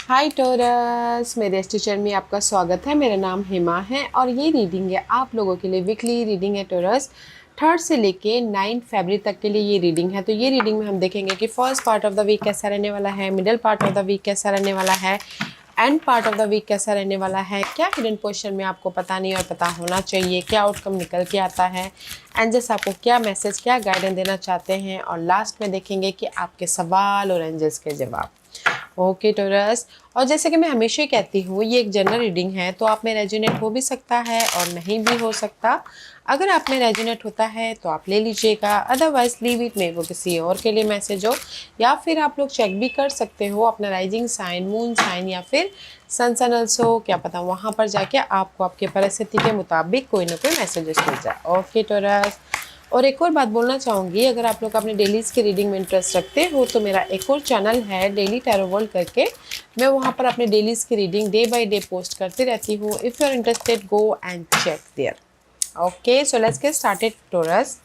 हाय torus, मेरे इस teacher में आपका स्वागत है। मेरा नाम हेमा है और ये रीडिंग है आप लोगों के लिए। वीकली रीडिंग है टोरस। 3 से लेके 9 फरवरी तक के लिए ये रीडिंग है। तो ये रीडिंग में हम देखेंगे कि first part of the week कैसा रहने वाला है, middle part of the week कैसा रहने वाला है, end part of the week कैसा रहने वाला है, क्या हिडन क्वेश्चन में आपको पता नहीं और पता होना चाहिए, क्या आउटकम निकल के आता है, एंजल्स आपको क्या मैसेज, क्या गाइडेंस देना चाहते हैं, और लास्ट में देखेंगे कि आपके सवाल और एंजल्स के जवाब। ओके टोरस, और जैसे कि मैं हमेशा ही कहती हूँ ये एक जनरल रीडिंग है, तो आप में रेजोनेट हो भी सकता है और नहीं भी हो सकता। अगर आप में रेजोनेट होता है तो आप ले लीजिएगा, अदरवाइज लीव इट में, वो किसी और के लिए मैसेज हो। या फिर आप लोग चेक भी कर सकते हो अपना राइजिंग साइन, मून साइन या फिर सन सन अल्सो, क्या पता वहाँ पर जाके आपको आपके परिस्थिति के मुताबिक कोई ना कोई मैसेजेस मिल जाए। ओके टोरस, और एक और बात बोलना चाहूँगी, अगर आप लोग अपने डेलीज़ की रीडिंग में इंटरेस्ट रखते हो तो मेरा एक और चैनल है डेली टैरो वर्ल्ड करके। मैं वहाँ पर अपने डेलीज़ की reading day by day post करती रहती हूँ। If you are interested go and check there. Okay, so let's get started Taurus.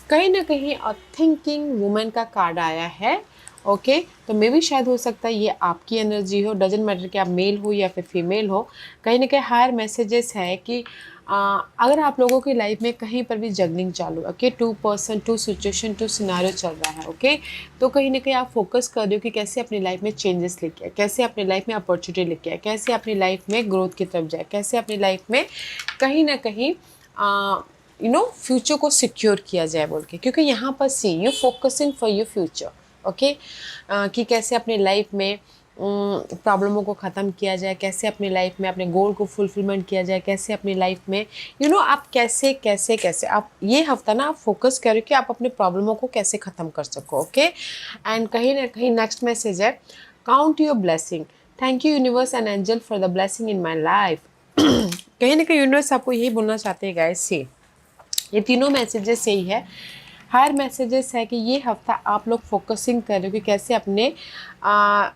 कहीं ना कहीं थिंकिंग वुमेन का कार्ड आया है। ओके, तो मे भी शायद हो सकता है ये आपकी एनर्जी हो, डजेंट मैटर कि आप मेल हो या फिर फीमेल हो। कहीं ना कहीं हायर मैसेजेस है कि अगर आप लोगों की लाइफ में कहीं पर भी जगलिंग चालू, ओके, 2 पर्सन 2 सिचुएशन 2 सिनारियो चल रहा है। ओके, तो कहीं ना कहीं आप फोकस कर रहे हो कि कैसे अपनी लाइफ में चेंजेस लेके आए, कैसे अपनी लाइफ में अपॉर्चुनिटी लेके आए, कैसे अपनी लाइफ में ग्रोथ की तरफ जाए, कैसे अपनी लाइफ में कहीं ना कहीं फ्यूचर को सिक्योर किया जाए बोल के। क्योंकि यहाँ पर see you focusing for your future. Okay, कि कैसे अपनी लाइफ में प्रॉब्लमों को ख़त्म किया जाए, कैसे अपनी लाइफ में अपने गोल को फुलफिलमेंट किया जाए, कैसे अपनी लाइफ में आप कैसे कैसे कैसे आप ये हफ्ता ना आप फोकस करें कि आप अपने प्रॉब्लमों को कैसे ख़त्म कर सको। ओके, एंड कहीं ना कहीं नेक्स्ट मैसेज है, count your blessing, thank you universe and angel for the blessing in my life. कहीं ना कहीं यूनिवर्स आपको यही बोलना चाहते हैं गाइस। सी ये तीनों मैसेजेस यही है, हायर मैसेजेस है कि ये हफ्ता आप लोग फोकसिंग कर रहे हो कि कैसे अपने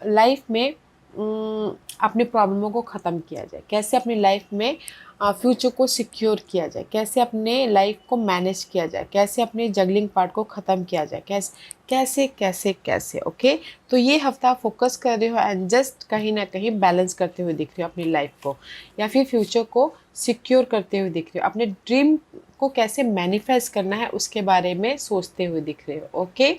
लाइफ में अपने प्रॉब्लमों को ख़त्म किया जाए, कैसे अपनी लाइफ में फ्यूचर को सिक्योर किया जाए, कैसे अपने लाइफ को मैनेज किया जाए, कैसे अपने जगलिंग पार्ट को ख़त्म किया जाए, कैसे कैसे कैसे कैसे। ओके, तो ये हफ्ता फोकस कर रहे हो एंड जस्ट कहीं ना कहीं बैलेंस करते हुए दिख रहे हो अपनी लाइफ को, या फिर फ्यूचर को सिक्योर करते हुए दिख रहे हो, अपने ड्रीम को कैसे मैनिफेस्ट करना है उसके बारे में सोचते हुए दिख रहे हो। ओके,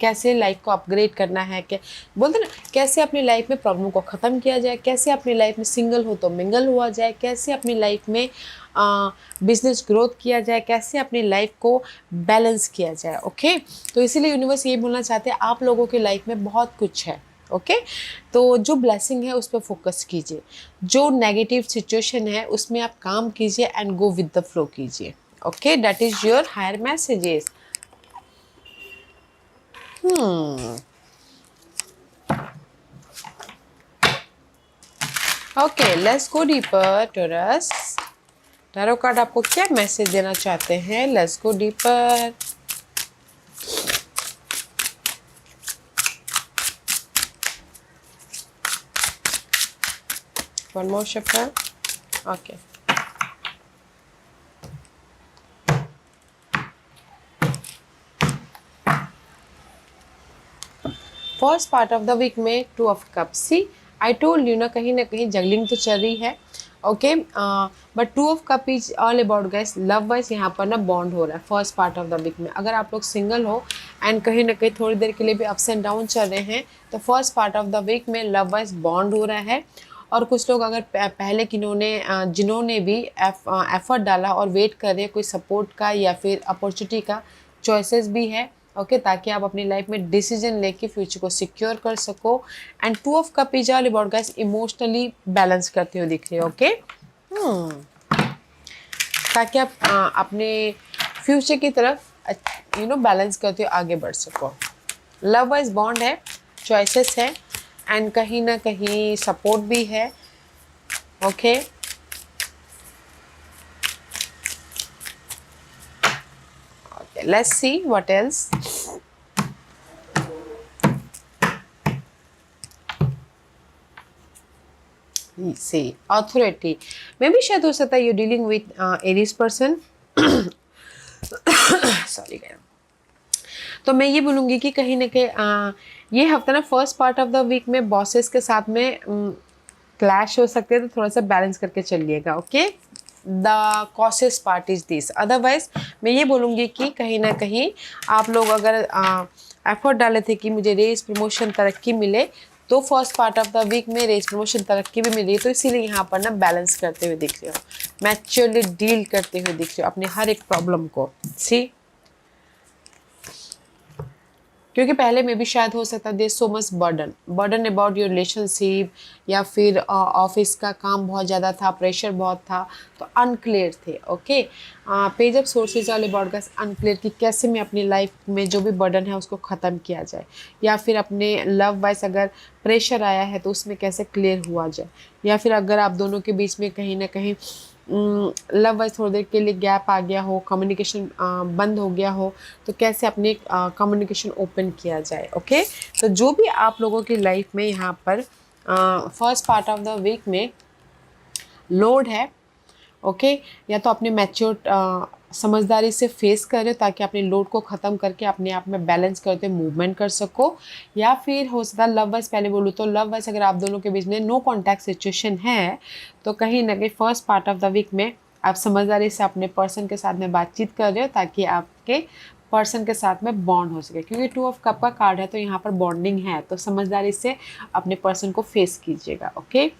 कैसे लाइफ को अपग्रेड करना है, क्या बोलते ना, कैसे अपनी लाइफ में प्रॉब्लम को ख़त्म किया जाए, कैसे अपनी लाइफ में सिंगल हो तो मिंगल हुआ जाए, कैसे अपनी लाइफ में बिजनेस ग्रोथ किया जाए, कैसे अपनी लाइफ को बैलेंस किया जाए। ओके, तो इसीलिए यूनिवर्स ये बोलना चाहते हैं आप लोगों की लाइफ में बहुत कुछ है। ओके, तो जो ब्लेसिंग है उस पर फोकस कीजिए, जो नेगेटिव सिचुएशन है उसमें आप काम कीजिए and go with the flow कीजिए। Okay, that is your higher messages. Okay, let's go deeper Taurus. Tarot card आपको क्या मैसेज देना चाहते हैं? Let's go deeper. One more shuffle. Okay, first part of the week में 2 of cups. See I told you ना कहीं juggling तो चल रही है। Okay, but 2 of cup is all about guys love wise, यहाँ पर ना बॉन्ड हो रहा है first part of the week में। अगर आप लोग सिंगल हो एंड कहीं ना कहीं थोड़ी देर के लिए भी अप्स एंड डाउन चल रहे हैं, तो first part of the week में लव वाइज बॉन्ड हो रहा है। और कुछ लोग अगर पहले जिन्होंने भी एफर्ट डाला और वेट कर रहे हैं कोई सपोर्ट का या फिर अपॉर्चुनिटी का, चॉइसेस भी है। ओके, ताकि आप अपनी लाइफ में डिसीजन लेके फ्यूचर को सिक्योर कर सको। And 2 of cup is all about guys emotionally balance करते हुए दिख रहे हो। ओके, ताकि आप अपने फ्यूचर की तरफ बैलेंस करते हुए आगे बढ़ सको। लव वाइज बॉन्ड है, चॉइसेस है एंड कहीं ना कहीं सपोर्ट भी है। Okay, let's see what else. See authority, मे भी शायद हो सकता है you dealing with Aries person. Sorry, तो मैं ये बोलूँगी कि कहीं ना कहीं ये हफ्ता ना first part of the week में बॉसेस के साथ में क्लैश हो सकते हैं, तो थोड़ा सा बैलेंस करके चलिएगा। Okay, the causes part is this. Otherwise मैं ये बोलूँगी कि कहीं ना कहीं आप लोग अगर एफर्ट डाले थे कि मुझे रेस प्रमोशन तरक्की मिले, तो first part of the week में रेस प्रमोशन तरक्की भी मिली, तो इसीलिए यहाँ पर ना बैलेंस करते हुए दिख रहे हो, मैच्योरली डील करते हुए दिख रहे हो अपने हर एक प्रॉब्लम को। सी, क्योंकि पहले में भी शायद हो सकता है so much burden about your relationship, या फिर ऑफिस का काम बहुत ज़्यादा था, प्रेशर बहुत था, तो अनक्लियर थे। ओके, पेज ऑफ सोर्सेज वाले ब्रॉडकास्ट अनक्लियर कि कैसे मैं अपनी लाइफ में जो भी बर्डन है उसको ख़त्म किया जाए, या फिर अपने लव वाइज अगर प्रेशर आया है तो उसमें कैसे क्लियर हुआ जाए, या फिर अगर आप दोनों के बीच में कहीं ना कहीं लव वाइज थोड़ी देर के लिए गैप आ गया हो, कम्युनिकेशन बंद हो गया हो, तो कैसे अपने कम्युनिकेशन ओपन किया जाए। ओके, तो जो भी आप लोगों की लाइफ में यहाँ पर first part of the week में लोड है, ओके, या तो अपने मैच्योर समझदारी से फेस करें ताकि अपने लोड को ख़त्म करके अपने आप में बैलेंस करते मूवमेंट कर सको, या फिर हो सकता है लव वाइज, पहले बोलूँ तो लव वाइज अगर आप दोनों के बीच में नो कॉन्टैक्ट सिचुएशन है, तो कहीं ना कहीं first part of the week में आप समझदारी से अपने पर्सन के साथ में बातचीत कर रहे हो ताकि आपके पर्सन के साथ में बॉन्ड हो सके, क्योंकि 2 ऑफ कप का कार्ड है तो यहाँ पर बॉन्डिंग है, तो समझदारी से अपने पर्सन को फेस कीजिएगा। ओके,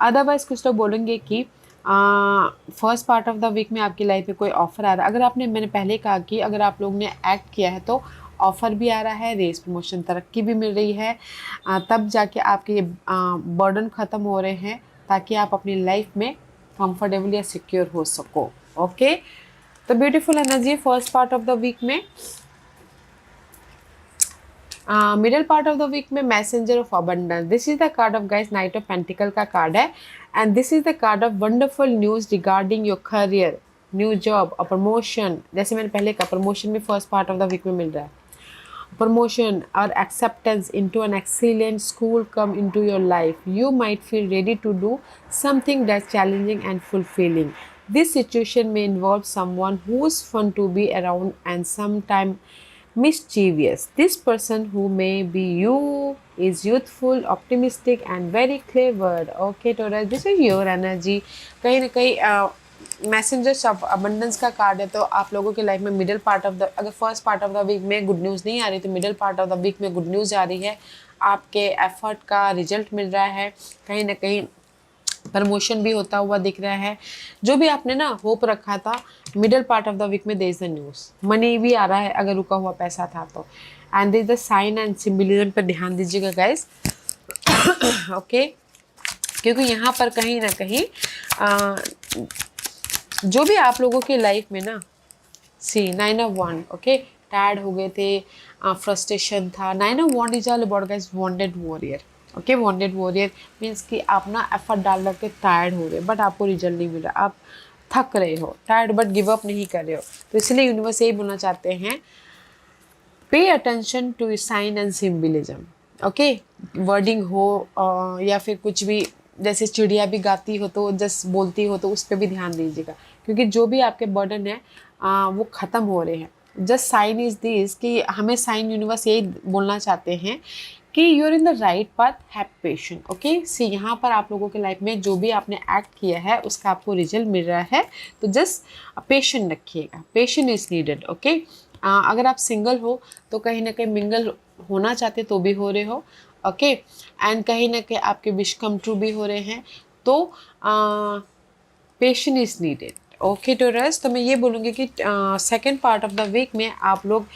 अदरवाइज कुछ लोग बोलेंगे कि first part of the week में आपकी लाइफ में कोई ऑफर आ रहा है। अगर आपने, मैंने पहले कहा कि अगर आप लोग ने एक्ट किया है तो ऑफ़र भी आ रहा है, रेस प्रमोशन तरक्की भी मिल रही है, तब जाके आपके ये बर्डन ख़त्म हो रहे हैं ताकि आप अपनी लाइफ में कंफर्टेबल या सिक्योर हो सको। ओके, तो beautiful energy first part of the week में। Middle part of the week में messenger of abundance, this is the card of guys, knight of pentacle का कार्ड है, and this is the card of wonderful news regarding your career, new job और promotion. जैसे मैंने पहले कहा, promotion भी first part of the week में मिल रहा है, promotion or acceptance into an excellent school come into your life. You might feel ready to do something that's challenging and fulfilling. This situation may involve someone who's fun to be around and sometimes mischievous. This person who may be you is youthful, optimistic and very clever. Okay, Taurus, this is your energy. कहीं ना कहीं messengers of abundance का card है, तो आप लोगों के life में मिडिल पार्ट ऑफ द, अगर first part of the week में गुड न्यूज़ नहीं आ रही तो middle part of the week में गुड न्यूज़ आ रही है, आपके एफर्ट का रिजल्ट मिल रहा है, कहीं ना कहीं प्रमोशन भी होता हुआ दिख रहा है, जो भी आपने ना होप रखा था middle part of the week में there is the news, money भी आ रहा है अगर रुका हुआ पैसा था तो, and there is the sign and symbolism पर ध्यान दीजिएगा गाइस। ओके, क्योंकि यहाँ पर कहीं ना कहीं जो भी आप लोगों की लाइफ में ना, see 9 of wand, okay, tired हो गए थे, फ्रस्ट्रेशन था। 9 of wand is all about guys wounded warrior. Okay, wounded warrior means कि आप ना एफर्ट डाल करके टायर्ड हो रहे बट आपको रिजल्ट नहीं मिल रहा, आप थक रहे हो, टायर्ड बट गिव अप नहीं कर रहे हो, तो इसलिए यूनिवर्स यही बोलना चाहते हैं, pay attention to sign and symbolism. Okay, wording हो या फिर कुछ भी, जैसे चिड़िया भी गाती हो तो जस्ट बोलती हो तो उस पर भी ध्यान दीजिएगा, क्योंकि जो भी आपके बर्डन है वो ख़त्म हो रहे हैं। जस्ट साइन इज दिस कि हमें साइन यूनिवर्स यही बोलना चाहते हैं कि you are in the right path, have patience. Okay, see यहाँ पर आप लोगों के लाइफ में जो भी आपने एक्ट किया है उसका आपको रिजल्ट मिल रहा है, तो जस्ट पेशेंट रखिएगा, पेशेंट इज नीडेड। ओके, अगर आप सिंगल हो तो कहीं ना कहीं मिंगल होना चाहते तो भी हो रहे हो। ओके, एंड कहीं ना कहीं आपके विश कम ट्रू भी हो रहे हैं, तो patience is needed. Okay Taurus, तो मैं ये बोलूँगी कि second part of the week में आप लोग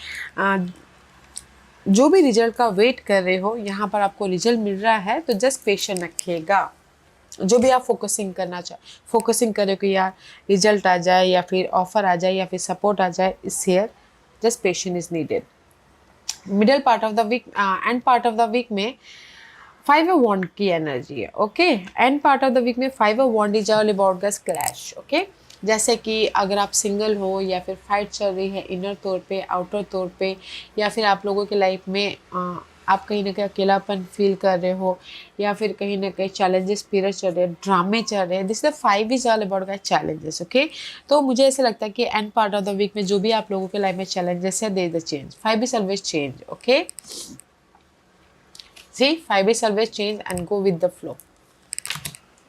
जो भी रिजल्ट का वेट कर रहे हो, यहाँ पर आपको रिजल्ट मिल रहा है, तो जस्ट पेशेंट रखिएगा। जो भी आप फोकसिंग कर रहे हो कि यार रिजल्ट आ जाए या फिर ऑफर आ जाए या फिर सपोर्ट आ जाए, इस year just patient is needed. Middle part of the week, end part of the week में 5 ऑफ वॉन्ड की एनर्जी है। Okay, end part of the week में 5 of wand is all about guys clash. Okay, जैसे कि अगर आप single हो या फिर फाइट चल रही है इनर तौर पे, आउटर तौर पे, या फिर आप लोगों की लाइफ में आप कहीं ना कहीं अकेलापन फील कर रहे हो, या फिर कहीं ना कहीं चैलेंजेस पीरियड चल रहे हैं, ड्रामे चल रहे हैं, this the 5 is all about guys challenges. Okay, तो मुझे ऐसा लगता है कि end part of the week में जो भी आप लोगों के लाइफ में चैलेंजेस है, they the change, 5 is always change. Okay, see 5 is always change and go with the flow.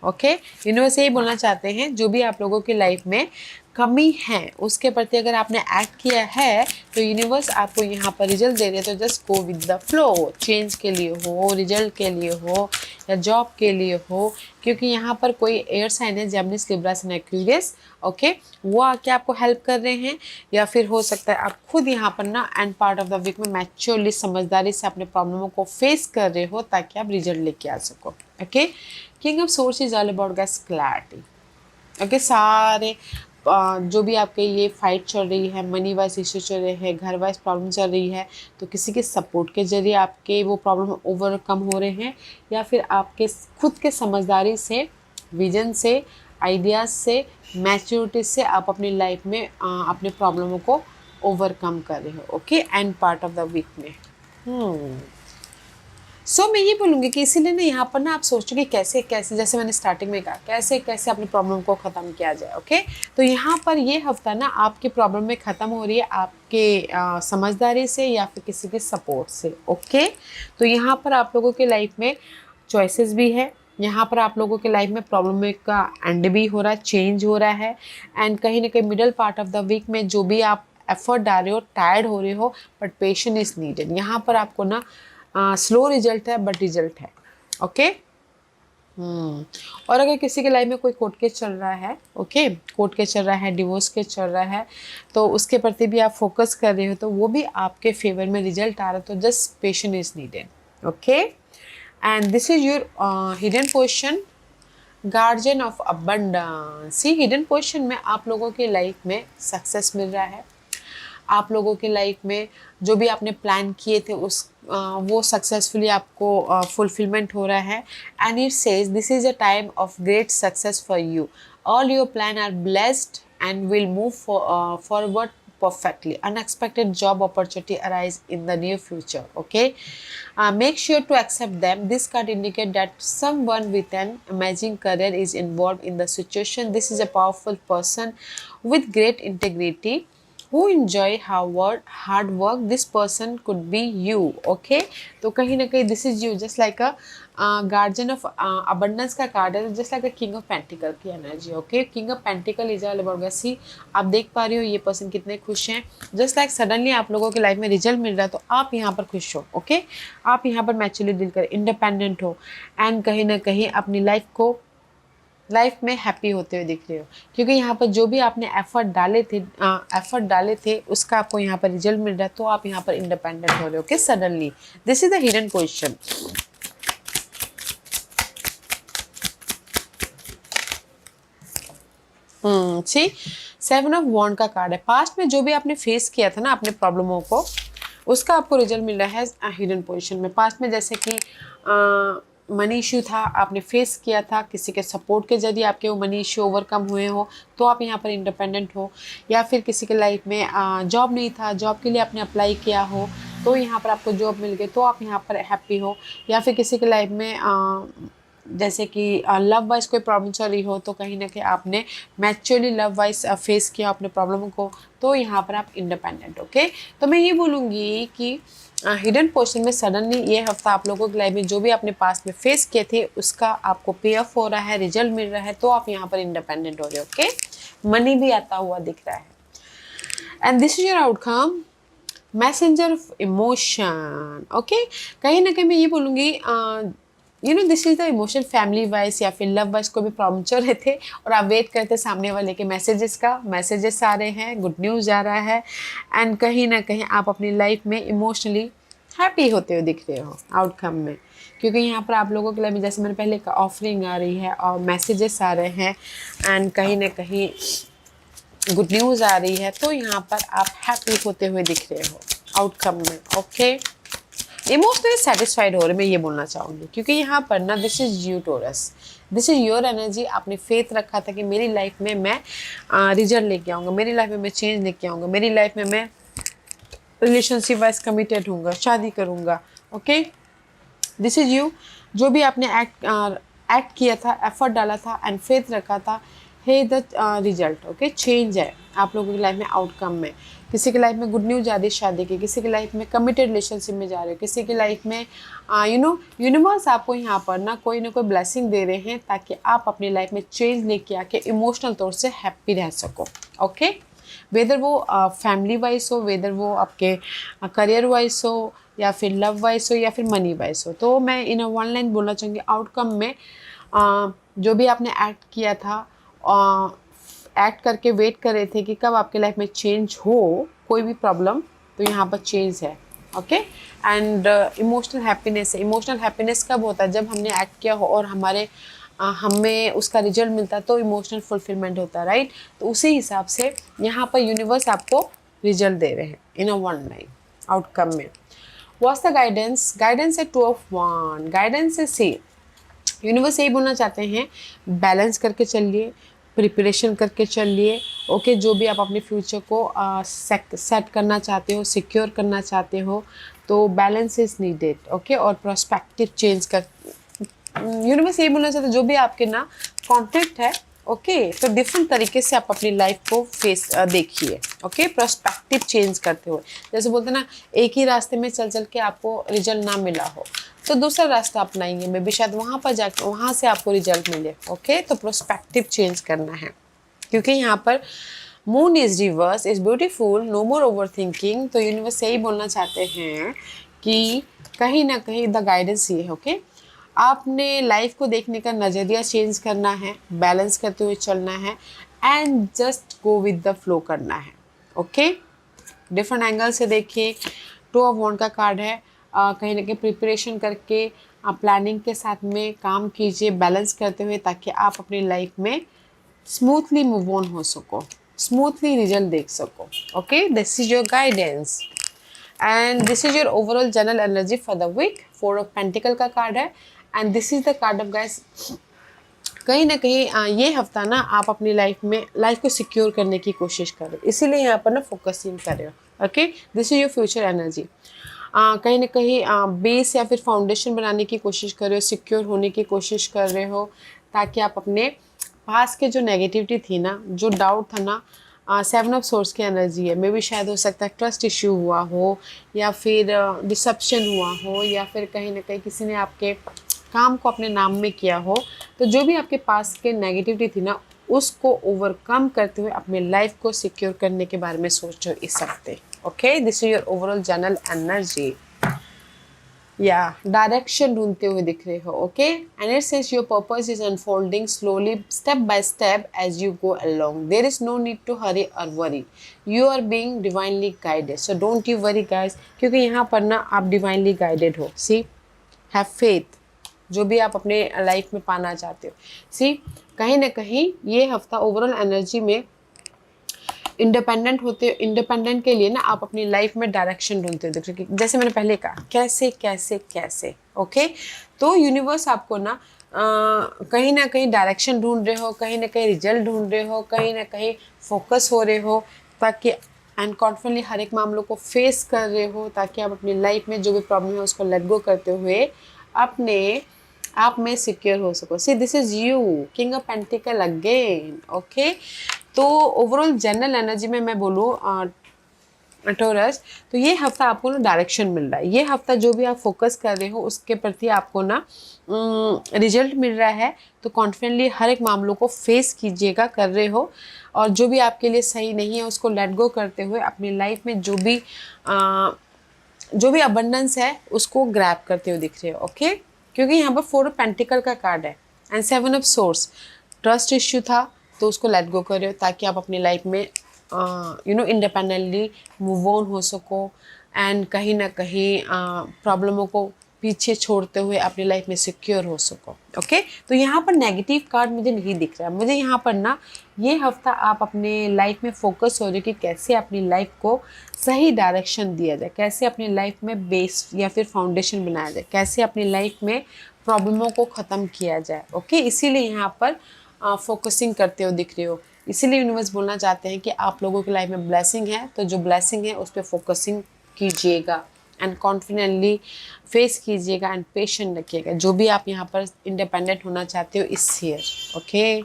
Okay, universe यही बोलना चाहते हैं, जो भी आप लोगों की लाइफ में कमी है उसके प्रति अगर आपने एक्ट किया है तो यूनिवर्स आपको यहाँ पर रिजल्ट दे रहे हैं। तो just go with the flow, change के लिए हो, रिजल्ट के लिए हो, या जॉब के लिए हो, क्योंकि यहाँ पर कोई एयर साइन है, Gemini, Libra and Aquarius. Okay, वो आके आपको हेल्प कर रहे हैं, या फिर हो सकता है आप खुद यहाँ पर ना end part of the week में मैच्योरली, समझदारी से अपने प्रॉब्लमों को फेस कर रहे हो ताकि आप रिजल्ट लेके आ सको। Okay, king of source is all about gas clarity. Okay, सारे जो भी आपके ये फाइट चल रही है, मनी वाइज इश्यू चल रहे हैं, घर वाइज प्रॉब्लम चल रही है, तो किसी के सपोर्ट के जरिए आपके वो प्रॉब्लम ओवरकम हो रहे हैं, या फिर आपके खुद के समझदारी से, विजन से, आइडियाज़ से, मैच्योरिटी से आप अपनी लाइफ में अपने प्रॉब्लमों को ओवरकम कर रहे हो। Okay, end part of the week में सो मैं ये बोलूँगी कि इसीलिए ना यहाँ पर ना आप सोचो कि कैसे कैसे, जैसे मैंने स्टार्टिंग में कहा, कैसे कैसे अपनी प्रॉब्लम को ख़त्म किया जाए। ओके, तो यहाँ पर ये हफ्ता ना आपकी प्रॉब्लम में ख़त्म हो रही है आपके समझदारी से या फिर किसी के सपोर्ट से। ओके, तो यहाँ पर आप लोगों के लाइफ में चॉइसेस भी है, यहाँ पर आप लोगों के लाइफ में प्रॉब्लम का एंड भी हो रहा है, चेंज हो रहा है, एंड कहीं ना कहीं middle part of the week में जो भी आप एफर्ट डाल रहे हो, टायर्ड हो रहे हो, बट पेशेंस इज नीडेड। यहाँ पर आपको ना स्लो रिजल्ट है बट रिजल्ट है। ओके, और अगर किसी के लाइफ में कोई कोर्ट केस चल रहा है, ओके, कोर्ट केस चल रहा है, डिवोर्स केस चल रहा है, तो उसके प्रति भी आप फोकस कर रहे हो तो वो भी आपके फेवर में रिजल्ट आ रहा है। तो just patience is needed. Okay, and this is your hidden position, guardian of abundance. See, hidden position में आप लोगों की लाइफ में सक्सेस मिल रहा है, आप लोगों की लाइफ में जो भी आपने प्लान किए थे वो सक्सेसफुली आपको फुलफिलमेंट हो रहा है, and it says this is a time of great success for you, all your plan are blessed and will move forward perfectly. Unexpected job opportunity arise in the near future. Okay, make sure to accept them. This card indicate that someone with an amazing career is involved in the situation. This is a powerful person with great integrity who enjoy hard work. This person could be you. Okay, तो कहीं ना कहीं this is you, just like a guardian of abundance का card है, just like a king of pentacle की energy. Okay, king of pentacle is all about see, आप देख पा रहे हो ये पर्सन कितने खुश हैं, जस्ट लाइक सडनली आप लोगों की लाइफ में रिजल्ट मिल रहा है तो आप यहाँ पर खुश हो। ओके, आप यहाँ पर मैच्योरली डील करें, इंडिपेंडेंट हो, एंड कहीं ना कहीं अपनी लाइफ में हैप्पी होते हुए दिख रहे हो, क्योंकि यहाँ पर जो भी आपने एफर्ट डाले थे उसका आपको यहाँ पर रिजल्ट मिल रहा है, तो आप यहाँ पर इंडिपेंडेंट हो रहे हो। Okay, suddenly this is the hidden position. See, 7 of wand का कार्ड है। पास्ट में जो भी आपने फेस किया था ना अपने प्रॉब्लमों को, उसका आपको रिजल्ट मिल रहा है हिडन पोजीशन में। पास्ट में जैसे कि मनी इश्यू था, आपने फेस किया था, किसी के सपोर्ट के जरिए आपके वो मनी इश्यू ओवरकम हुए हो, तो आप यहाँ पर इंडिपेंडेंट हो, या फिर किसी के लाइफ में जॉब नहीं था, जॉब के लिए आपने अप्लाई किया हो तो यहाँ पर आपको जॉब मिल गई तो आप यहाँ पर हैप्पी हो, या फिर किसी के लाइफ में जैसे कि लव वाइज कोई प्रॉब्लम चल रही हो तो कहीं ना कहीं आपने मैच्योरली लव वाइज फेस किया अपने प्रॉब्लम को, तो यहाँ पर आप इंडिपेंडेंट। ओके, तो मैं ये बोलूँगी कि हिडन पोर्शन में सडनली ये हफ्ता आप लोगों की लाइफ में जो भी आपने पास्ट में फेस किए थे उसका आपको पे ऑफ हो रहा है, रिजल्ट मिल रहा है, तो आप यहाँ पर इंडिपेंडेंट हो रहे हो। ओके, मनी भी आता हुआ दिख रहा है, and this is your outcome, messenger of emotion. Okay, कहीं ना कहीं मैं ये बोलूँगी this is the emotion, family wise या फिर लव वाइज कोई भी प्रॉब्लम चल रहे थे और आप वेट करते सामने वाले के मैसेजेस आ रहे हैं, गुड न्यूज़ आ रहा है, एंड कहीं ना कहीं आप अपनी लाइफ में इमोशनली हैप्पी होते हुए दिख रहे हो आउटकम में, क्योंकि यहाँ पर आप लोगों के लिए जैसे मैंने पहले कहा ऑफरिंग आ रही है और मैसेजेस आ रहे हैं, एंड कहीं ना कहीं गुड न्यूज़ आ रही है, तो यहाँ पर आप हैप्पी होते हुए दिख रहे हो आउटकम में। ओके, इमोशनली सेटिस्फाइड हो रहे, मैं ये बोलना चाहूँगी, क्योंकि यहाँ पर ना this is you Taurus, this is your energy. आपने फेथ रखा था कि मेरी लाइफ में मैं रिजल्ट लेके आऊँगा, मेरी लाइफ में मैं चेंज लेके आऊँगा, मेरी लाइफ में मैं रिलेशनशिप वाइज कमिटेड हूँगा, शादी करूँगा। Okay, this is you. जो भी आपने एक्ट किया था, एफर्ट डाला था एंड फेथ रखा था, है द रिजल्ट। ओके, चेंज है आप लोगों की लाइफ में, आउटकम में। किसी की लाइफ में गुड न्यूज आ रही शादी की, किसी की लाइफ में कमिटेड रिलेशनशिप में जा रहे हो, किसी की लाइफ में यूनिवर्स आपको यहाँ पर ना कोई ब्लेसिंग दे रहे हैं ताकि आप अपनी लाइफ में चेंज लेके आके इमोशनल तौर से हैप्पी रह सको। ओके, वेदर वो फैमिली वाइज हो, वेदर वो आपके करियर वाइज हो, या फिर लव वाइज हो, या फिर मनी वाइज हो। तो मैं इन वन लाइन बोलना चाहूँगी, आउटकम में जो भी आपने एक्ट किया था, एक्ट करके वेट कर रहे थे कि कब आपके लाइफ में चेंज हो, कोई भी प्रॉब्लम, तो यहाँ पर चेंज है। ओके, एंड इमोशनल हैप्पीनेस है। इमोशनल हैप्पीनेस कब होता है? जब हमने एक्ट किया हो और हमें उसका रिजल्ट मिलता है, तो इमोशनल फुलफिलमेंट होता है, राइट। तो उसी हिसाब से यहाँ पर यूनिवर्स आपको रिजल्ट दे रहे हैं इन अ वन लाइन आउटकम में। What's the guidance? गाइडेंस है 2 of 1। गाइडेंस से यूनिवर्स यही बोलना चाहते हैं, बैलेंस करके चलिए, प्रिपरेशन करके चलिए। ओके, जो भी आप अपने फ्यूचर को सेट करना चाहते हो, सिक्योर करना चाहते हो, तो बैलेंस इज नीडेड। ओके, और प्रोस्पेक्टिव चेंज कर, यूनिवर्स यही बोलना चाहते हैं, जो भी आपके ना कॉन्फ्लिक्ट है, ओके, तो डिफरेंट तरीके से आप अपनी लाइफ को फेस देखिए। ओके, प्रोस्पेक्टिव चेंज करते हुए, जैसे बोलते हैं ना, एक ही रास्ते में चल के आपको रिजल्ट ना मिला हो, तो दूसरा रास्ता अपनाएंगे, मे बी शायद वहाँ पर जाकर वहाँ से आपको रिजल्ट मिले। ओके, तो प्रोस्पेक्टिव चेंज करना है, क्योंकि यहाँ पर moon is reverse, is beautiful, no more over thinking. तो यूनिवर्स यही बोलना चाहते हैं कि कहीं ना कहीं द गाइडेंस ये है। ओके, आपने लाइफ को देखने का नज़रिया चेंज करना है, बैलेंस करते हुए चलना है, and just go with the flow करना है। ओके, डिफरेंट एंगल से देखिए। 2 of 1 का कार्ड है। कहीं ना कहीं प्रिपरेशन करके प्लानिंग के साथ में काम कीजिए, बैलेंस करते हुए, ताकि आप अपनी लाइफ में स्मूथली मूव ऑन हो सको, स्मूथली रिजल्ट देख सको। Okay, this is your guidance and this is your overall general energy for the week. 4 of pentacle का कार्ड है and this is the card of guys. कहीं ना कहीं ये हफ्ता ना आप अपनी लाइफ में लाइफ को सिक्योर करने की कोशिश कर रहे हो, इसीलिए यहाँ पर ना फोकसिंग कर रहे हो। Okay, this is your future energy. कहीं ना कहीं बेस या फिर फाउंडेशन बनाने की कोशिश कर रहे हो, सिक्योर होने की कोशिश कर रहे हो, ताकि आप अपने पास के जो नेगेटिविटी थी ना, जो डाउट था ना, 7 of Swords की एनर्जी है, मे भी शायद हो सकता है ट्रस्ट इश्यू हुआ हो, या फिर डिसेप्शन हुआ हो, या फिर कहीं ना कहीं किसी ने आपके काम को अपने नाम में किया हो। तो जो भी आपके पास के नेगेटिविटी थी ना, उसको ओवरकम करते हुए अपने लाइफ को सिक्योर करने के बारे में सोचो इस हफ्ते। Okay, this is your overall general energy. या डायरेक्शन ढूंढते हुए दिख रहे हो। Okay, and it says your purpose is unfolding slowly step by step as you go along, there is no need to hurry or worry, you are being divinely guided, so don't you worry guys, क्योंकि यहाँ पर ना आप divinely guided हो। सी, have faith, जो भी आप अपने लाइफ में पाना चाहते हो। सी, कहीं ना कहीं ये हफ्ता ओवरऑल एनर्जी में इंडिपेंडेंट होते, इंडिपेंडेंट के लिए ना आप अपनी लाइफ में डायरेक्शन ढूंढते हो। देखिए, जैसे मैंने पहले कहा, कैसे कैसे कैसे। ओके, तो यूनिवर्स आपको ना कहीं ना कहीं डायरेक्शन ढूंढ रहे हो, कहीं ना कहीं रिजल्ट ढूंढ रहे हो, कहीं ना कहीं फोकस हो रहे हो, ताकि एंड कॉन्फिडेंटली हर एक मामलों को फेस कर रहे हो, ताकि आप अपनी लाइफ में जो भी प्रॉब्लम है उसको लेट गो करते हुए अपने आप में सिक्योर हो सको। See, this is you, king of pentacle again. Okay, तो ओवरऑल जनरल एनर्जी में मैं बोलूँ टॉरस, तो ये हफ्ता आपको ना डायरेक्शन मिल रहा है। ये हफ्ता जो भी आप फोकस कर रहे हो उसके प्रति आपको ना रिजल्ट मिल रहा है। तो कॉन्फिडेंटली हर एक मामलों को फेस कीजिएगा, कर रहे हो, और जो भी आपके लिए सही नहीं है उसको लेट गो करते हुए अपनी लाइफ में जो भी अबंडेंस है उसको ग्रैब करते हुए दिख रहे हो। ओके, क्योंकि यहाँ पर 4 of पेंटिकल का कार्ड है and 7 of Swords, trust issue था तो उसको लेट गो करो, ताकि आप अपनी लाइफ में इंडिपेंडेंटली मूव ऑन हो सको, एंड कहीं ना कहीं प्रॉब्लमों को पीछे छोड़ते हुए अपनी लाइफ में सिक्योर हो सको। ओके, तो यहाँ पर नेगेटिव कार्ड मुझे नहीं दिख रहा है। मुझे यहाँ पर ना ये हफ्ता आप अपने लाइफ में फोकस हो रहे हो कि कैसे अपनी लाइफ को सही डायरेक्शन दिया जाए, कैसे अपनी लाइफ में बेस या फिर फाउंडेशन बनाया जाए, कैसे अपनी लाइफ में प्रॉब्लमों को ख़त्म किया जाए। ओके, इसीलिए यहाँ पर फोकसिंग करते हो दिख रहे हो। इसीलिए यूनिवर्स बोलना चाहते हैं कि आप लोगों की लाइफ में ब्लेसिंग है, तो जो ब्लेसिंग है उस पर फोकसिंग कीजिएगा एंड कॉन्फिडेंटली फेस कीजिएगा एंड पेशेंट रखिएगा जो भी आप यहाँ पर इंडिपेंडेंट होना चाहते हो इस year. Okay,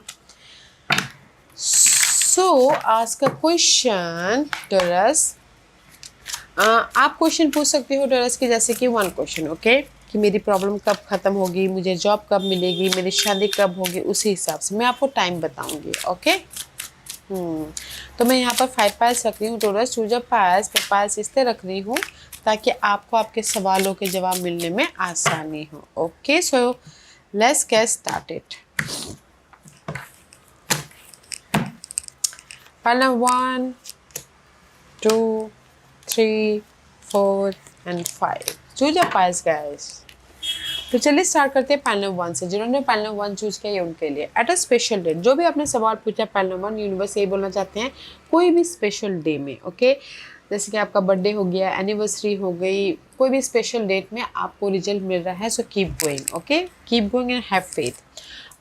so ask a question Taurus. आप क्वेश्चन पूछ सकते हो टोरस की, जैसे कि वन क्वेश्चन. ओके, कि मेरी प्रॉब्लम कब ख़त्म होगी, मुझे जॉब कब मिलेगी, मेरी शादी कब होगी, उसी हिसाब से मैं आपको टाइम बताऊंगी. ओके. तो मैं यहाँ पर 5 पायल्स रख रही हूँ टोरस. Choose a piles. मैं पायल्स इसलिए रख रही हूँ ताकि आपको आपके सवालों के जवाब मिलने में आसानी हो. Okay, so let's get started. Payal 1, 2, 3, 4 and 5. Choose a piles guys. तो चलिए स्टार्ट करते हैं पायल नंबर 1 से. जिन्होंने पायल नंबर 1 चूज किया ये उनके लिए एट अ स्पेशल डे. जो भी आपने सवाल पूछा पायल नंबर 1, यूनिवर्स यही बोलना चाहते हैं कोई भी स्पेशल डे में. ओके, जैसे कि आपका बर्थडे हो गया, एनिवर्सरी हो गई, कोई भी स्पेशल डेट में आपको रिजल्ट मिल रहा है. So keep going. Okay, keep going and have faith.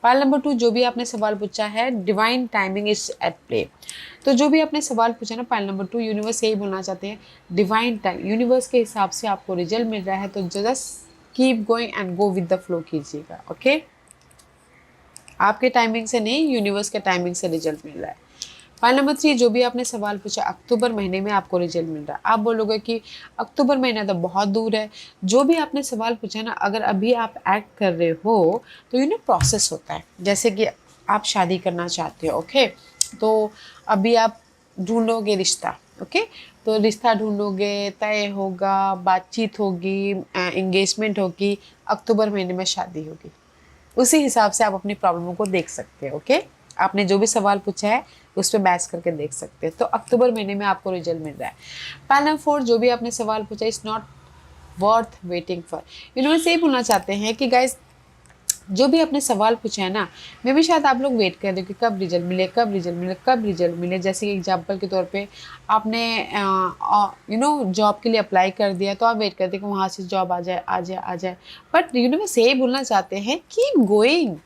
Pile number 2, जो भी आपने सवाल पूछा है divine timing is at play. तो जो भी आपने सवाल पूछा ना पायल नंबर 2, यूनिवर्स यही बोलना चाहते हैं डिवाइन टाइम, यूनिवर्स के हिसाब से आपको रिजल्ट मिल रहा है. तो just keep going and go with the flow कीजिएगा. ओके, आपके टाइमिंग से नहीं, यूनिवर्स के टाइमिंग से रिजल्ट मिल रहा है. पायल नंबर 3, जो भी आपने सवाल पूछा अक्टूबर महीने में आपको रिजल्ट मिल रहा है. आप बोलोगे कि अक्टूबर महीना तो बहुत दूर है. जो भी आपने सवाल पूछा ना, अगर अभी आप एक्ट कर रहे हो तो प्रोसेस होता है. जैसे कि आप शादी करना चाहते हो. ओके, तो अभी आप ढूंढोगे रिश्ता. ओके, तो रिश्ता ढूंढोगे, तय होगा, बातचीत होगी, एंगेजमेंट होगी, अक्टूबर महीने में शादी होगी. उसी हिसाब से आप अपनी प्रॉब्लमों को देख सकते हो. ओके, आपने जो भी सवाल पूछा है उस पर बैच करके देख सकते हैं. तो अक्टूबर महीने में आपको रिजल्ट मिल रहा है. पायल नंबर 4, जो भी आपने सवाल पूछा is not worth waiting for. Universe यही बोलना चाहते हैं कि गाइज जो भी आपने सवाल पूछा है ना, मे भी शायद आप लोग वेट कर रहे हो कि कब रिजल्ट मिले, कब रिजल्ट मिले, कब रिजल्ट मिले. जैसे कि एग्जांपल के तौर पे आपने जॉब के लिए अप्लाई कर दिया, तो आप वेट करते कि वहाँ से जॉब आ जाए आ जाए आ जाए. बट यूनिवर्स यही बोलना चाहते हैं कीप गोइंग.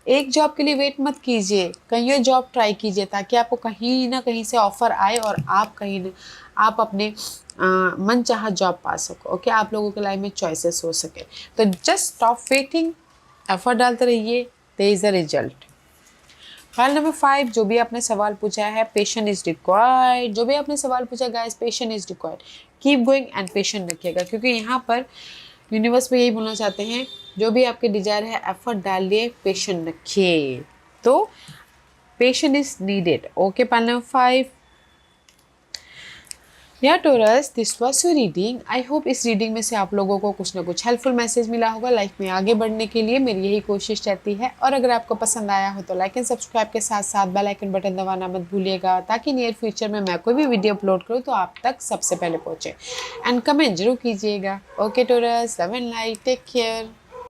एक जॉब के लिए वेट मत कीजिए, कहीं और जॉब ट्राई कीजिए ताकि आपको कहीं ना कहीं से ऑफर आए और आप अपने मन चाहा जॉब पा सको. ओके, आप लोगों के लाइफ में चॉइसेस हो सके. तो जस्ट स्टॉप वेटिंग, एफर्ट डालते रहिए, there is a result. Pile number 5, जो भी आपने सवाल पूछा है पेशेंट इज रिक्वायर्ड. जो भी आपने सवाल पूछा guys, patient is required. Keep going and patient रखिएगा, क्योंकि यहाँ पर यूनिवर्स में यही बोलना चाहते हैं जो भी आपके डिजायर है एफर्ट डालिए, पेशेंट रखिए. तो patient is needed. Okay, pile number 5. या Taurus, this was your reading. I hope इस रीडिंग में से आप लोगों को कुछ ना कुछ हेल्पफुल मैसेज मिला होगा. लाइफ में आगे बढ़ने के लिए मेरी यही कोशिश रहती है. और अगर आपको पसंद आया हो तो लाइक एंड सब्सक्राइब के साथ साथ बेल आइकन बटन दबाना मत भूलिएगा, ताकि नियर फ्यूचर में मैं कोई भी वीडियो अपलोड करूँ तो आप तक सबसे पहले पहुँचे. एंड कमेंट जरूर कीजिएगा. Okay Taurus, love and light, take care.